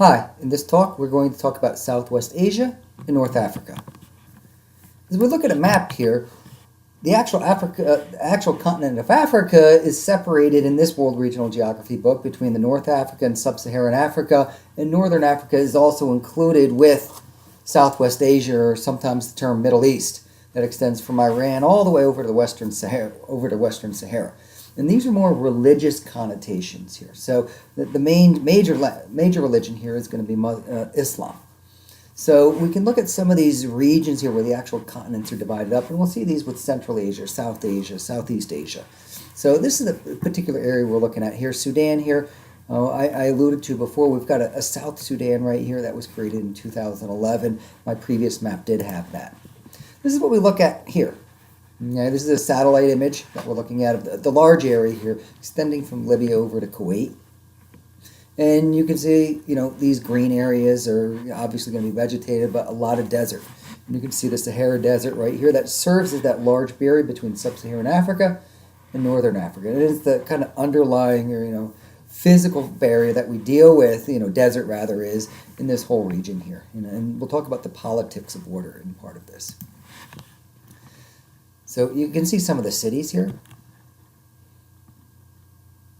Hi, in this talk we're going to talk about Southwest Asia and North Africa. As we look at a map here, the actual continent of Africa is separated in this World Regional Geography book between the North Africa and Sub-Saharan Africa, and Northern Africa is also included with Southwest Asia, or sometimes the term Middle East, that extends from Iran all the way over to the Western Sahara. And these are more religious connotations here. So the major religion here is going to be Islam. So we can look at some of these regions here where the actual continents are divided up, and we'll see these with Central Asia, South Asia, Southeast Asia. So this is the particular area we're looking at here. Sudan here, I alluded to before, we've got a South Sudan right here that was created in 2011. My previous map did have that. This is what we look at here. Okay, this is a satellite image that we're looking at of the large area here, extending from Libya over to Kuwait. And you can see, these green areas are obviously going to be vegetated, but a lot of desert. And you can see the Sahara Desert right here that serves as that large barrier between Sub-Saharan Africa and Northern Africa. And it is the kind of underlying, or physical barrier that we deal with, desert rather, is in this whole region here. And we'll talk about the politics of water in part of this. So you can see some of the cities here.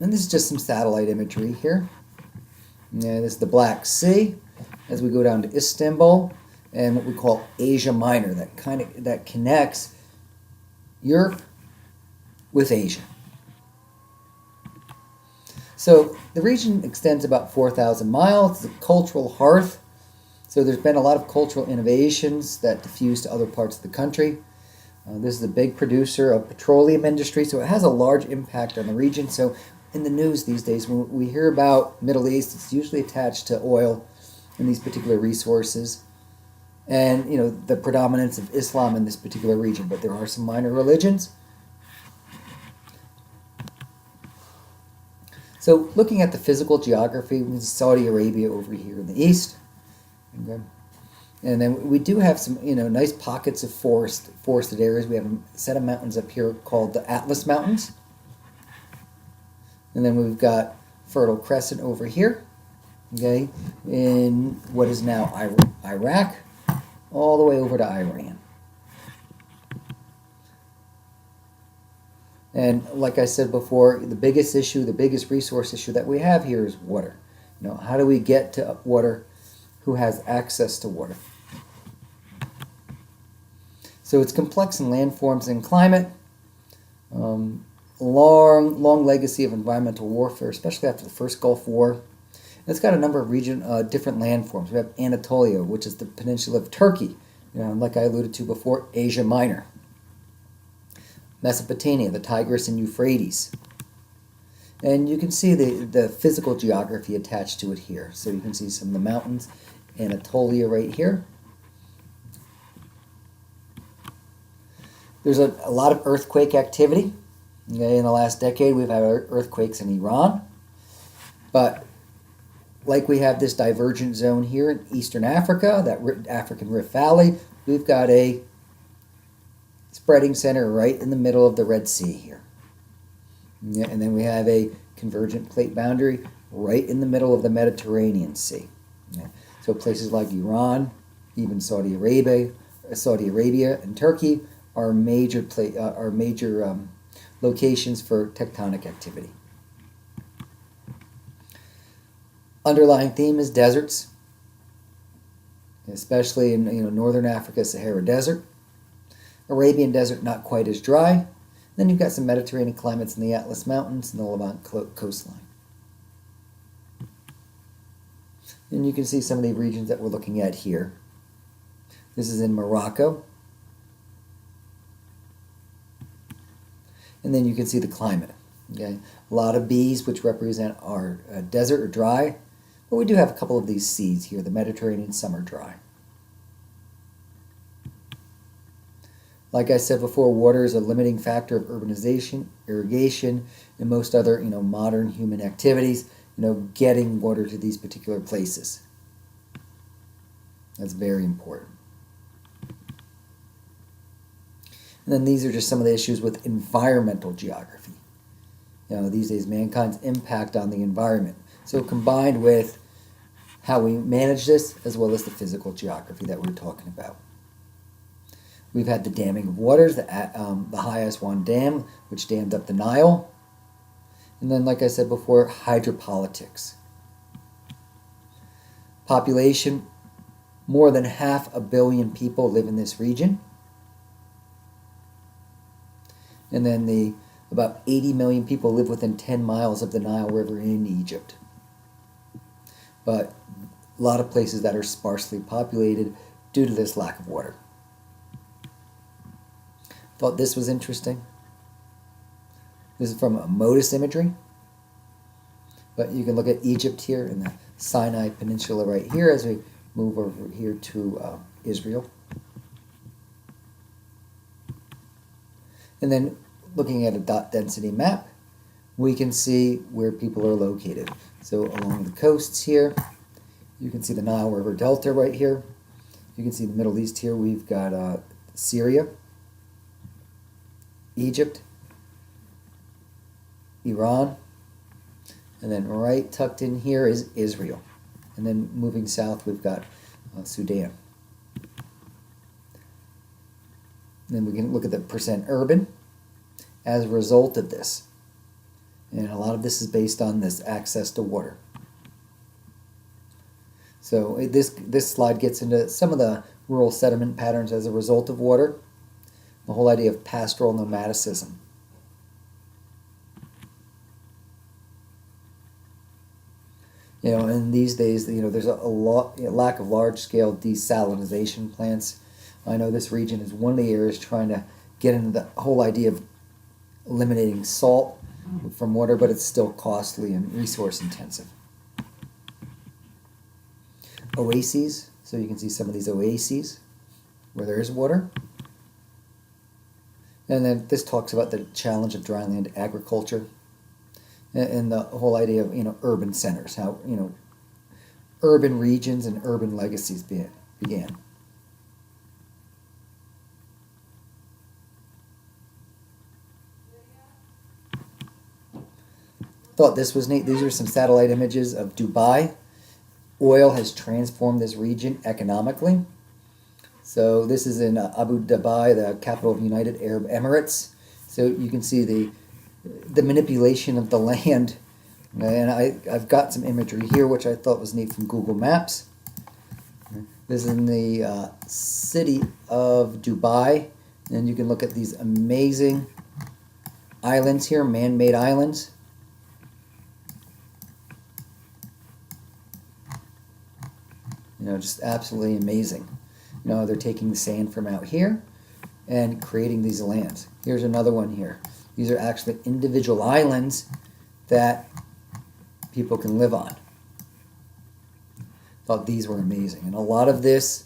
And this is just some satellite imagery here. And this is the Black Sea as we go down to Istanbul, and what we call Asia Minor, that connects Europe with Asia. So the region extends about 4,000 miles. It's a cultural hearth. So there's been a lot of cultural innovations that diffuse to other parts of the country. This is a big producer of petroleum industry, so it has a large impact on the region. So in the news these days, when we hear about Middle East, it's usually attached to oil and these particular resources, and the predominance of Islam in this particular region. But there are some minor religions. So looking at the physical geography, we have Saudi Arabia over here in the east. Okay. And then we do have some, nice pockets of forested areas. We have a set of mountains up here called the Atlas Mountains. And then we've got Fertile Crescent over here, okay, in what is now Iraq, all the way over to Iran. And like I said before, the biggest resource issue that we have here is water. How do we get to water? Who has access to water? So it's complex in landforms and climate. Long legacy of environmental warfare, especially after the first Gulf War. And it's got a number of different landforms. We have Anatolia, which is the peninsula of Turkey, like I alluded to before, Asia Minor. Mesopotamia, the Tigris and Euphrates. And you can see the physical geography attached to it here. So you can see some of the mountains, Anatolia right here. There's a lot of earthquake activity. Okay, in the last decade, we've had earthquakes in Iran. But like we have this divergent zone here in Eastern Africa, that African Rift Valley, we've got a spreading center right in the middle of the Red Sea here. Yeah, and then we have a convergent plate boundary right in the middle of the Mediterranean Sea. Yeah. So places like Iran, even Saudi Arabia and Turkey are major locations for tectonic activity. Underlying theme is deserts, especially in Northern Africa, Sahara Desert. Arabian Desert, not quite as dry. Then you've got some Mediterranean climates in the Atlas Mountains and the Levant coastline. And you can see some of the regions that we're looking at here. This is in Morocco. And then you can see the climate. Okay, a lot of Bs, which represent our desert or dry. But we do have a couple of these Cs here. The Mediterranean, some are dry. Like I said before, water is a limiting factor of urbanization, irrigation, and most other modern human activities. Getting water to these particular places. That's very important. And then these are just some of the issues with environmental geography. These days, mankind's impact on the environment. So combined with how we manage this, as well as the physical geography that we're talking about. We've had the damming of waters, the High Aswan Dam, which dammed up the Nile. And then, like I said before, hydropolitics. Population, more than 500 million people live in this region. And then about 80 million people live within 10 miles of the Nile River in Egypt. But a lot of places that are sparsely populated due to this lack of water. Thought this was interesting. This is from a MODIS imagery. But you can look at Egypt here and the Sinai Peninsula right here as we move over here to Israel. And then looking at a dot density map, we can see where people are located. So along the coasts here, you can see the Nile River Delta right here. You can see the Middle East here. We've got Syria, Egypt, Iran, and then right tucked in here is Israel. And then moving south, we've got Sudan. And then we can look at the percent urban as a result of this. And a lot of this is based on this access to water. So this slide gets into some of the rural settlement patterns as a result of water. The whole idea of pastoral nomadicism. You know, and these days, you know, there's a lack of large-scale desalination plants. I know this region is one of the areas trying to get into the whole idea of eliminating salt from water, but it's still costly and resource-intensive. Oases, so you can see some of these oases where there is water. And then this talks about the challenge of dryland agriculture and the whole idea of, you know, urban centers, how, you know, urban regions and urban legacies began. Thought this was neat. These are some satellite images of Dubai. Oil has transformed this region economically. So this is in Abu Dhabi, the capital of the United Arab Emirates. So you can see the manipulation of the land. And I've got some imagery here, which I thought was neat from Google Maps. This is in the city of Dubai. And you can look at these amazing islands here, man-made islands. You know, just absolutely amazing. You know, they're taking the sand from out here and creating these lands. Here's another one here. These are actually individual islands that people can live on. Thought these were amazing. And a lot of this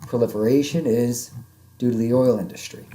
proliferation is due to the oil industry.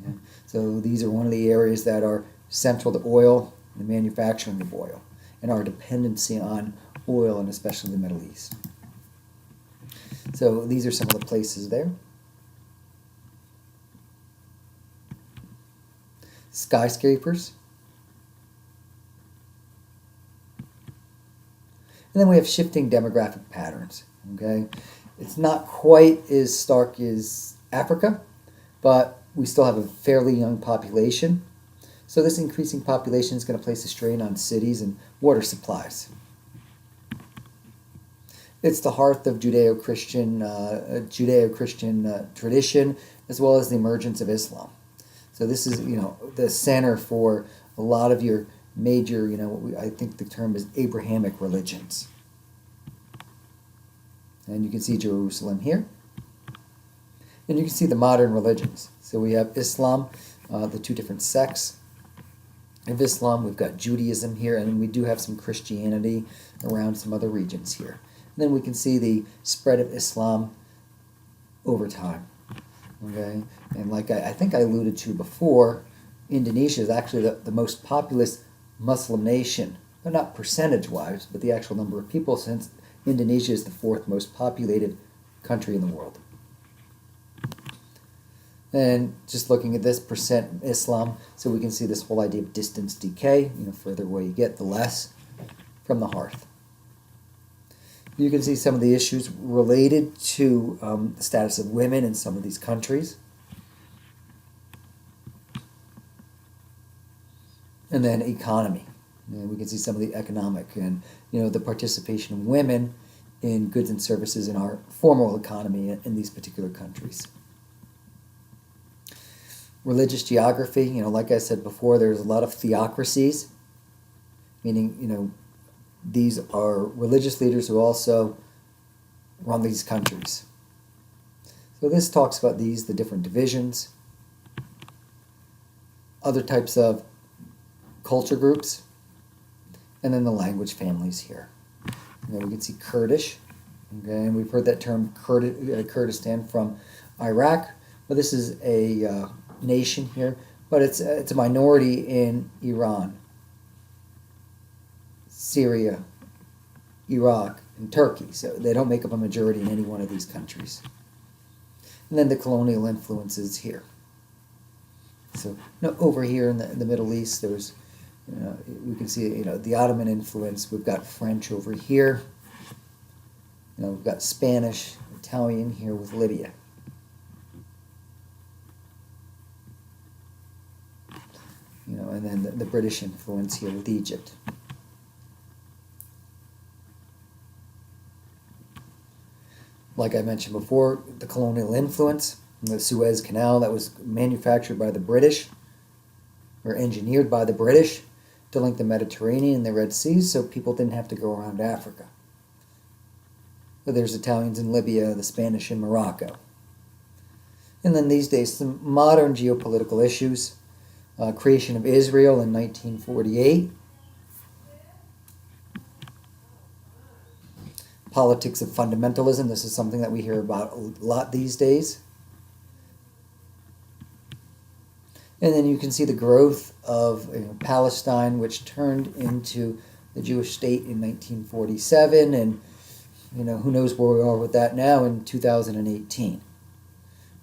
Okay? So these are one of the areas that are central to oil, the manufacturing of oil, and our dependency on oil, and especially the Middle East. So these are some of the places there. Skyscrapers. And then we have shifting demographic patterns. Okay, it's not quite as stark as Africa, but we still have a fairly young population. So this increasing population is going to place a strain on cities and water supplies. It's the hearth of Judeo-Christian tradition, as well as the emergence of Islam. So this is, you know, the center for a lot of your major, you know, I think the term is Abrahamic religions. And you can see Jerusalem here. And you can see the modern religions. So we have Islam, the two different sects of Islam. We've got Judaism here, and we do have some Christianity around some other regions here. And then we can see the spread of Islam over time. Okay, and like I think I alluded to before, Indonesia is actually the most populous Muslim nation, but not percentage-wise, but the actual number of people, since Indonesia is the 4th most populated country in the world. And just looking at this percent Islam, so we can see this whole idea of distance decay. You know, further away you get, the less from the hearth. You can see some of the issues related to the status of women in some of these countries. And then economy. And we can see some of the economic and the participation of women in goods and services in our formal economy in these particular countries. Religious geography, like I said before, there's a lot of theocracies, meaning, these are religious leaders who also run these countries. So this talks about the different divisions, other types of culture groups, and then the language families here. And then we can see Kurdish, okay, and we've heard that term Kurdistan from Iraq, but this is a nation here, but it's a minority in Iran, Syria, Iraq, and Turkey, so they don't make up a majority in any one of these countries. And then the colonial influences here. So over here in the Middle East, there's we can see the Ottoman influence. We've got French over here. We've got Spanish, Italian here with Libya. And then the British influence here with Egypt. Like I mentioned before, the colonial influence, the Suez Canal that was manufactured by the British, or engineered by the British, to link the Mediterranean and the Red Sea, so people didn't have to go around Africa. So there's Italians in Libya, the Spanish in Morocco. And then these days, some modern geopolitical issues. Creation of Israel in 1948. Politics of fundamentalism. This is something that we hear about a lot these days. And then you can see the growth of Palestine, which turned into the Jewish state in 1947, and who knows where we are with that now in 2018.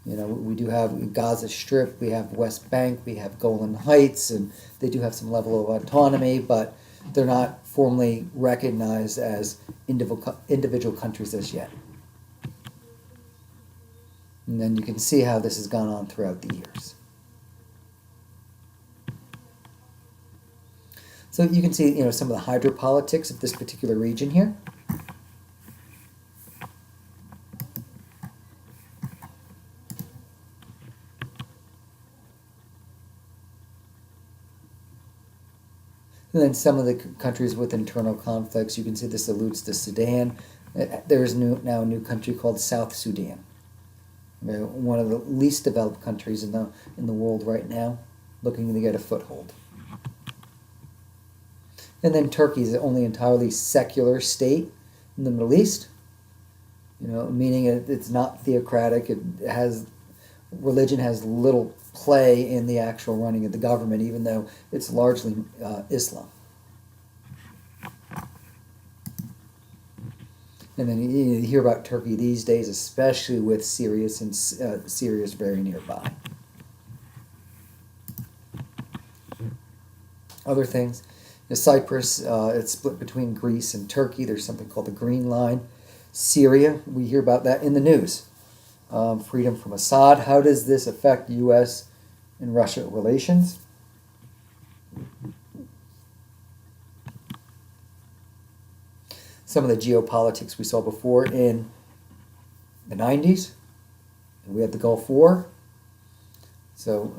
We do have Gaza Strip, we have West Bank, we have Golan Heights, and they do have some level of autonomy, but they're not formally recognized as individual countries as yet. And then you can see how this has gone on throughout the years. So you can see, some of the hydropolitics of this particular region here. And then some of the countries with internal conflicts. You can see this alludes to Sudan. There is now a new country called South Sudan. One of the least developed countries in the world right now, looking to get a foothold. And then Turkey is the only entirely secular state in the Middle East, meaning it's not theocratic. Religion has little play in the actual running of the government, even though it's largely Islam. And then you hear about Turkey these days, especially with Syria, since Syria is very nearby. Other things. Cyprus, it's split between Greece and Turkey. There's something called the Green Line. Syria, we hear about that in the news. Freedom from Assad. How does this affect U.S. and Russia relations? Some of the geopolitics we saw before in the 90s. And we had the Gulf War. So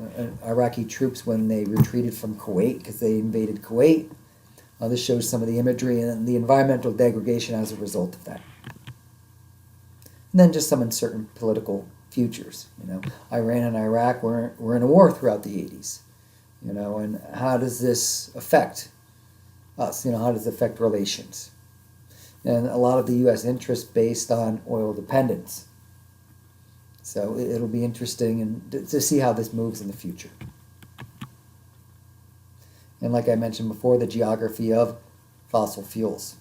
Iraqi troops, when they retreated from Kuwait, because they invaded Kuwait, this shows some of the imagery and the environmental degradation as a result of that. And then just some uncertain political futures. Iran and Iraq were in a war throughout the 80s. And how does this affect us? How does it affect relations? And a lot of the U.S. interest based on oil dependence. So it'll be interesting to see how this moves in the future. And like I mentioned before, the geography of fossil fuels.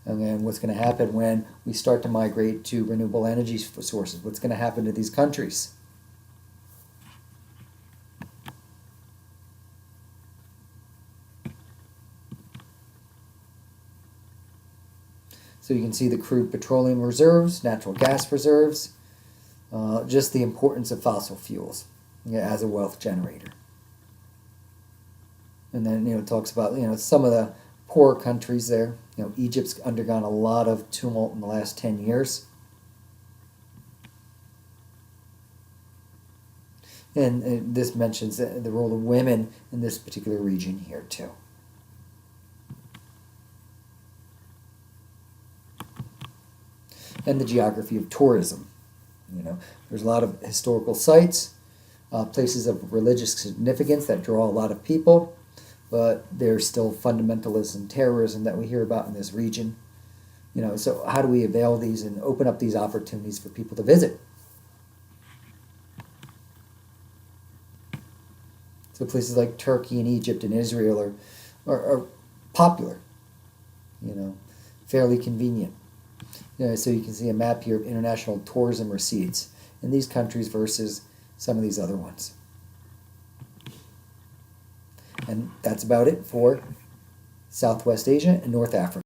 And then what's going to happen when we start to migrate to renewable energy sources? What's going to happen to these countries? So you can see the crude petroleum reserves, natural gas reserves, just the importance of fossil fuels as a wealth generator. And then, it talks about, some of the poor countries there. Egypt's undergone a lot of tumult in the last 10 years. And this mentions the role of women in this particular region here too. And the geography of tourism. There's a lot of historical sites, places of religious significance that draw a lot of people, but there's still fundamentalism, terrorism that we hear about in this region. So how do we avail these and open up these opportunities for people to visit? So places like Turkey and Egypt and Israel are popular, fairly convenient. So you can see a map here of international tourism receipts in these countries versus some of these other ones. And that's about it for Southwest Asia and North Africa.